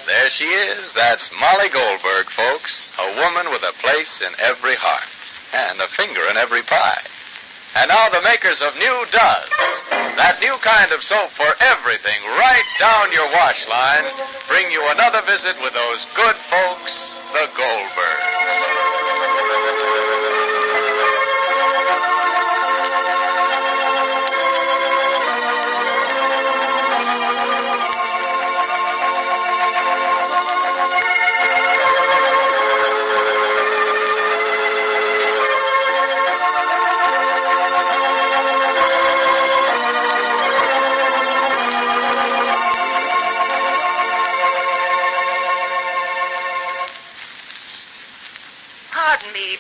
There she is. That's Molly Goldberg, folks. A woman with a place in every heart and a finger in every pie. And now the makers of New Does, that new kind of soap for everything right down your wash line, bring you another visit with those good folks, the Goldbergs.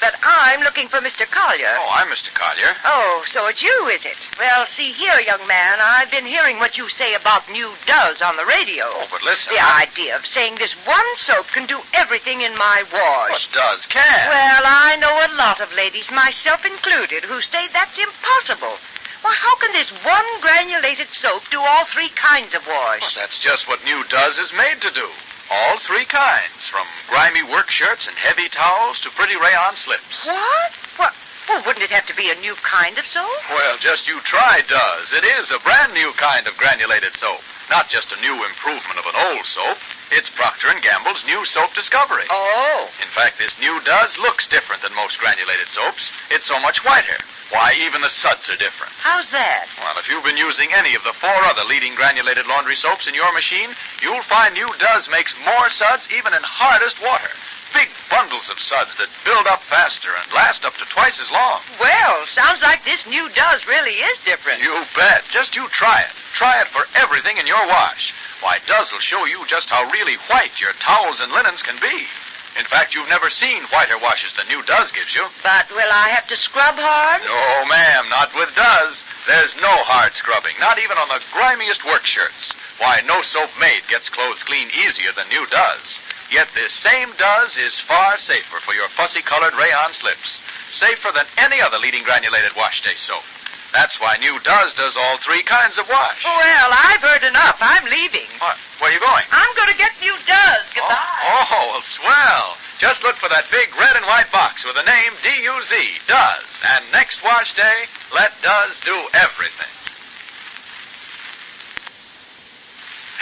But I'm looking for Mr. Collier. Oh, I'm Mr. Collier. Oh, so it's you, is it? Well, see here, young man, I've been hearing what you say about New Does on the radio. Oh, but listen. The idea of saying this one soap can do everything in my wash. What does can? Well, I know a lot of ladies, myself included, who say that's impossible. Why, how can this one granulated soap do all three kinds of wash? Well, that's just what New Does is made to do. All three kinds, from grimy work shirts and heavy towels to pretty rayon slips. What? Well, wouldn't it have to be a new kind of soap? Well, just you try Does. It is a brand new kind of granulated soap. Not just a new improvement of an old soap. It's Procter & Gamble's new soap discovery. Oh. In fact, this New Does looks different than most granulated soaps. It's so much whiter. Why, even the suds are different. How's that? Well, if you've been using any of the 4 other leading granulated laundry soaps in your machine, you'll find New Does makes more suds even in hardest water. Big bundles of suds that build up faster and last up to twice as long. Well, sounds like this New Does really is different. You bet. Just you try it. Try it for everything in your wash. Why, Does will show you just how really white your towels and linens can be. In fact, you've never seen whiter washes than New Does gives you. But will I have to scrub hard? No, ma'am, not with Does. There's no hard scrubbing, not even on the grimiest work shirts. Why, no soap made gets clothes clean easier than New Does. Yet this same Does is far safer for your fussy-colored rayon slips. Safer than any other leading granulated wash day soap. That's why New Does does all three kinds of wash. Well, I've heard enough. I'm leaving. What? Where are you going? I'm going to get New Does. Goodbye. Oh, well, swell. Just look for that big red and white box with the name D-U-Z, Does. And next wash day, let Does do everything.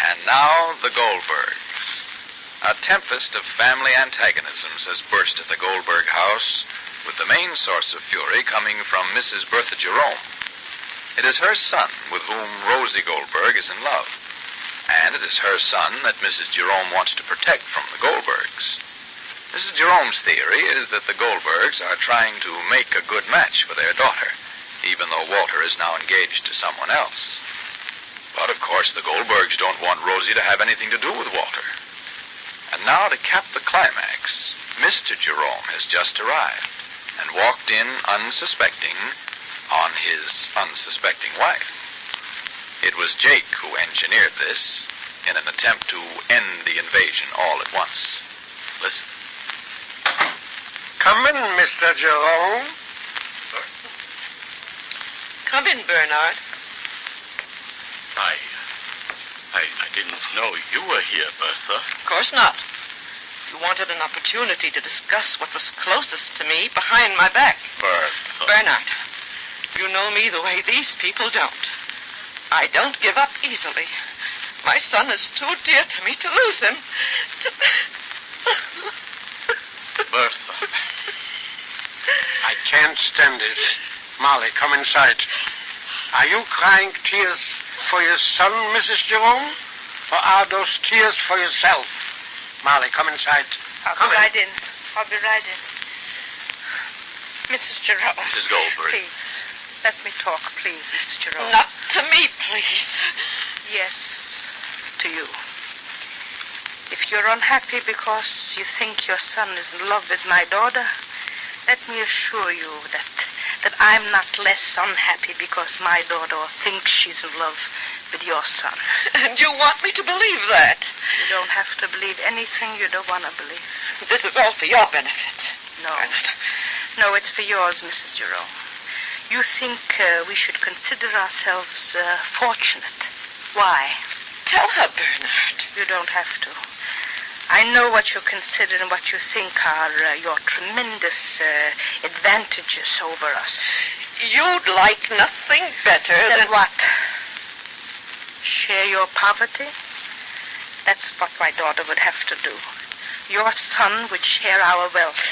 And now, the Goldbergs. A tempest of family antagonisms has burst at the Goldberg house, with the main source of fury coming from Mrs. Bertha Jerome. It is her son with whom Rosie Goldberg is in love. And it is her son that Mrs. Jerome wants to protect from the Goldbergs. Mrs. Jerome's theory is that the Goldbergs are trying to make a good match for their daughter, even though Walter is now engaged to someone else. But, of course, the Goldbergs don't want Rosie to have anything to do with Walter. And now, to cap the climax, Mr. Jerome has just arrived and walked in unsuspecting on his unsuspecting wife. It was Jake who engineered this in an attempt to end the invasion all at once. Listen. Come in, Mr. Jerome. Come in, Bernard. I didn't know you were here, Bertha. Of course not. You wanted an opportunity to discuss what was closest to me behind my back. Bertha. Bernard, you know me the way these people don't. I don't give up easily. My son is too dear to me to lose him. Bertha. I can't stand this. Molly, come inside. Are you crying tears for your son, Mrs. Jerome? Or are those tears for yourself? Molly, come inside. I'll be right in. Mrs. Jerome. Mrs. Goldberg. Please, let me talk, please, Mr. Jerome. Not to me, please. Yes, to you. If you're unhappy because you think your son is in love with my daughter, let me assure you that I'm not less unhappy because my daughter thinks she's in love with your son. And you want me to believe that? You don't have to believe anything you don't want to believe. This is all for your benefit. No. No, it's for yours, Mrs. Jerome. You think we should consider ourselves fortunate. Why? tell her, Bernard. You don't have to. I know what you consider and what you think are your tremendous advantages over us. You'd like nothing better than what? Share your poverty? That's what my daughter would have to do. Your son would share our wealth.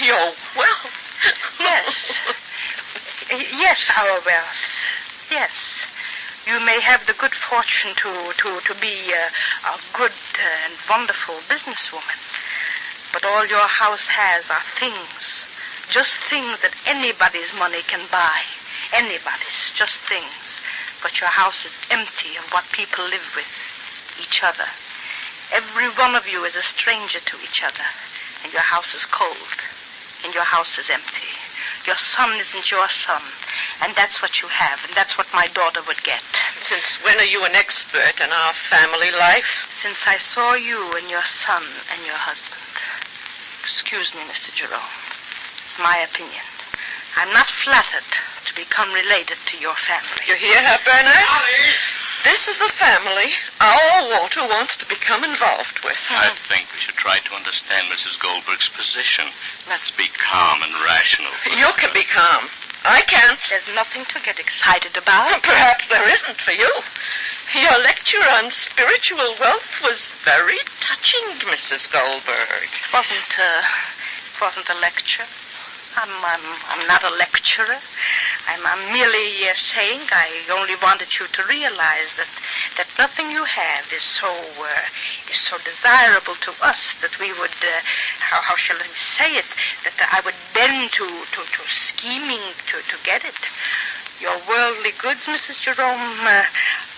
Your wealth? Yes. Yes, our wealth. Yes. You may have the good fortune to be a good and wonderful businesswoman. But all your house has are things. Just things that anybody's money can buy. Anybody's. Just things. But your house is empty of what people live with. Each other. Every one of you is a stranger to each other. And your house is cold. And your house is empty. Your son isn't your son. And that's what you have. And that's what my daughter would get. Since when are you an expert in our family life? Since I saw you and your son and your husband. Excuse me, Mr. Jerome. It's my opinion. I'm not flattered to become related to your family. You hear her, Bernard? Molly! This is the family our Walter wants to become involved with. I think we should try to understand Mrs. Goldberg's position. Let's be calm and rational. You can be calm. I can't. There's nothing to get excited about. Perhaps there isn't for you. Your lecture on spiritual wealth was very touching, Mrs. Goldberg. It wasn't a lecture. I'm not a lecturer. I'm merely saying I only wanted you to realize that nothing you have is so desirable to us that we would, how shall I say it, that I would bend to scheming to get it. Your worldly goods, Mrs. Jerome,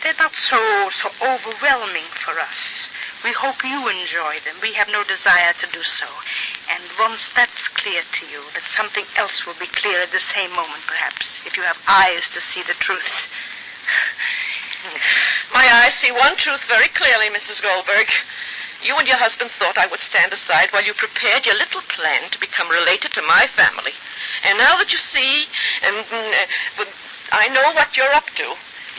they're not so overwhelming for us. We hope you enjoy them. We have no desire to do so. And once that's clear to you, that something else will be clear at the same moment, perhaps, if you have eyes to see the truth. My eyes see one truth very clearly, Mrs. Goldberg. You and your husband thought I would stand aside while you prepared your little plan to become related to my family. And now that you see, I know what you're up to.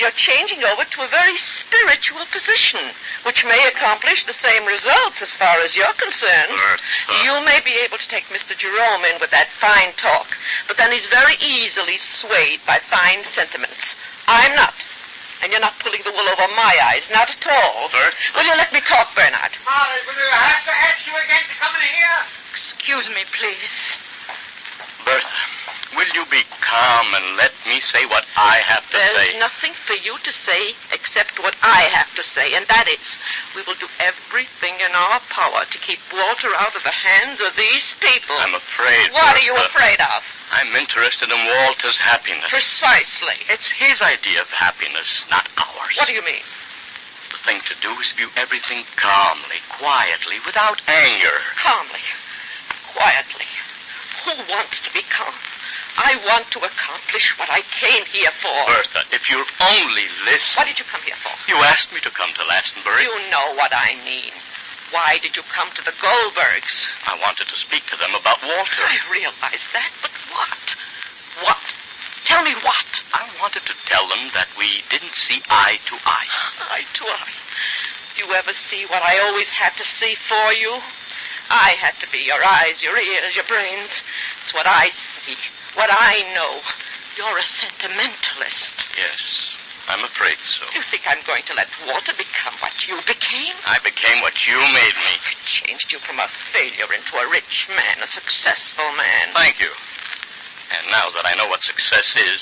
You're changing over to a very spiritual position, which may accomplish the same results as far as you're concerned. Bertha. You may be able to take Mr. Jerome in with that fine talk, but then he's very easily swayed by fine sentiments. I'm not. And you're not pulling the wool over my eyes, not at all. Bertha. Will you let me talk, Bernard? Molly, will you have to ask you again to come in here? Excuse me, please. Bertha, will you be calm and let me say what I have to say? There's nothing for you to say except what I have to say, and that is, we will do everything in our power to keep Walter out of the hands of these people. I'm afraid, What are Bertha. you afraid of? I'm interested in Walter's happiness. Precisely. It's his idea of happiness, not ours. What do you mean? The thing to do is view everything calmly, quietly, without anger. Calmly. Quietly. Who wants to be calm? I want to accomplish what I came here for. Bertha, if you'll only listen. What did you come here for? You asked me to come to Glastonbury. You know what I mean. Why did you come to the Goldbergs? I wanted to speak to them about Walter. I realize that, but what? What? Tell me what? I wanted to tell them that we didn't see eye to eye. Eye to eye. You ever see what I always had to see for you? I had to be your eyes, your ears, your brains. It's what I see, what I know. You're a sentimentalist. Yes, I'm afraid so. You think I'm going to let Walter become what you became? I became what you made me. I changed you from a failure into a rich man, a successful man. Thank you. And now that I know what success is,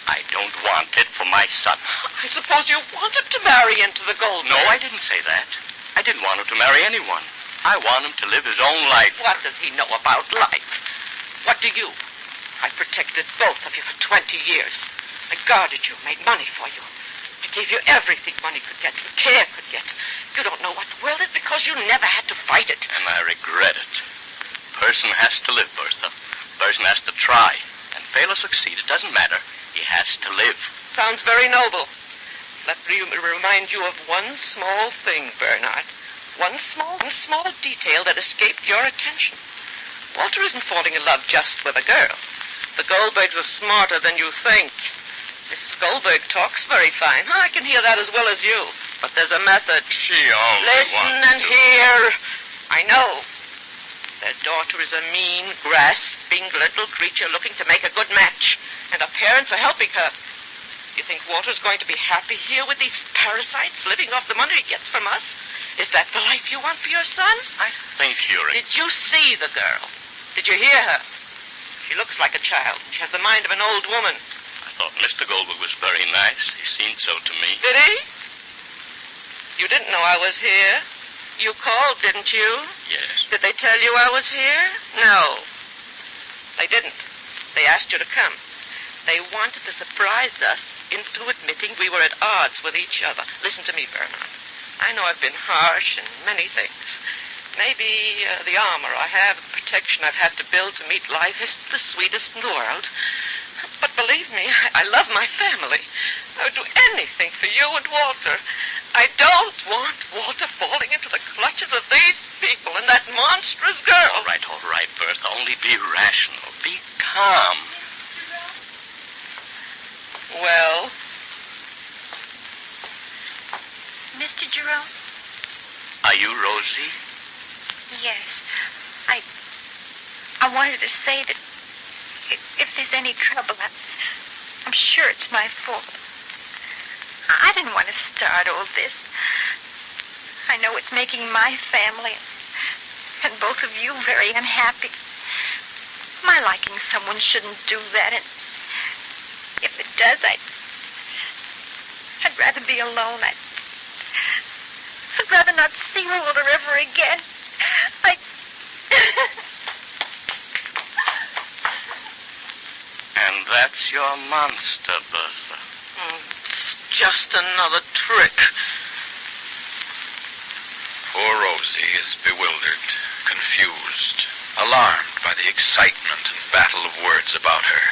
I don't want it for my son. I suppose you wanted to marry into the Goldbergs. No, I didn't say that. I didn't want him to marry anyone. I want him to live his own life. What does he know about life? What do you? I protected both of you for 20 years. I guarded you, made money for you. I gave you everything money could get, and care could get. You don't know what the world is because you never had to fight it. And I regret it. Person has to live, Bertha. Person has to try. And fail or succeed, it doesn't matter. He has to live. Sounds very noble. Let me remind you of one small thing, Bernard. One small detail that escaped your attention. Walter isn't falling in love just with a girl. The Goldbergs are smarter than you think. Mrs. Goldberg talks very fine. I can hear that as well as you. But there's a method. She only Listen wants and to... hear. I know. Their daughter is a mean, grasping little creature looking to make a good match, and her parents are helping her. You think Walter's going to be happy here with these parasites living off the money he gets from us? Is that the life you want for your son? I think you're... Did you see the girl? Did you hear her? She looks like a child. She has the mind of an old woman. I thought Mr. Goldberg was very nice. He seemed so to me. Did he? You didn't know I was here? You called, didn't you? Yes. Did they tell you I was here? No. They didn't. They asked you to come. They wanted to surprise us into admitting we were at odds with each other. Listen to me, Bernard. I know I've been harsh in many things. Maybe the armor I have, the protection I've had to build to meet life isn't the sweetest in the world. But believe me, I love my family. I would do anything for you and Walter. I don't want Walter falling into the clutches of these people and that monstrous girl. All right, Bertha. Only be rational. Be calm. Well? Mr. Jerome? Are you Rosie? Yes. I wanted to say that if there's any trouble, I'm sure it's my fault. I didn't want to start all this. I know it's making my family and both of you very unhappy. My liking someone shouldn't do that, and if it does, I'd rather be alone. I'd rather not see Walter ever again. And that's your monster, Bertha. It's just another trick. Poor Rosie is bewildered, confused, alarmed by the excitement and battle of words about her.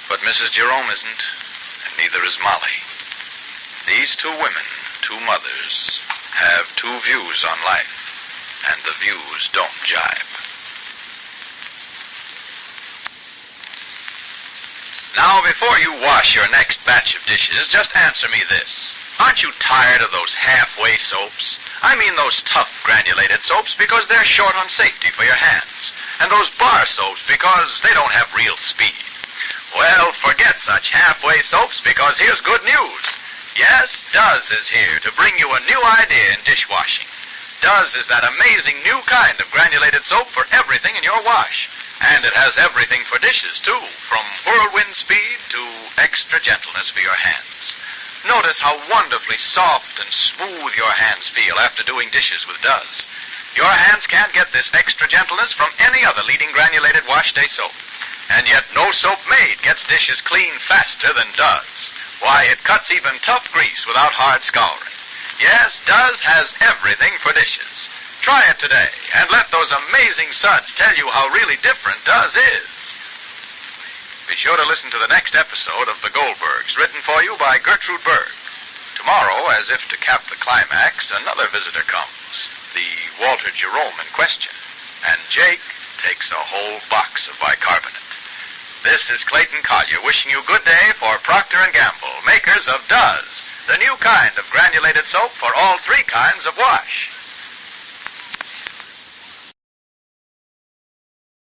But Mrs. Jerome isn't, and neither is Molly. These two women, two mothers, have two views on life, and the views don't jibe. Now, before you wash your next batch of dishes, just answer me this. Aren't you tired of those halfway soaps? I mean those tough granulated soaps because they're short on safety for your hands. And those bar soaps because they don't have real speed. Well, forget such halfway soaps because here's good news. Yes, Duz is here to bring you a new idea in dishwashing. Duz is that amazing new kind of granulated soap for everything in your wash. And it has everything for dishes, too, from whirlwind speed to extra gentleness for your hands. Notice how wonderfully soft and smooth your hands feel after doing dishes with Duz. Your hands can't get this extra gentleness from any other leading granulated wash day soap. And yet no soap made gets dishes clean faster than Duz. Why, it cuts even tough grease without hard scouring. Yes, Duz has everything for dishes. Try it today, and let those amazing suds tell you how really different Duz is. Be sure to listen to the next episode of The Goldbergs, written for you by Gertrude Berg. Tomorrow, as if to cap the climax, another visitor comes, the Walter Jerome in question, and Jake takes a whole box of bicarbonate. This is Clayton Collier wishing you good day for Procter & Gamble, makers of Duz, the new kind of granulated soap for all three kinds of wash.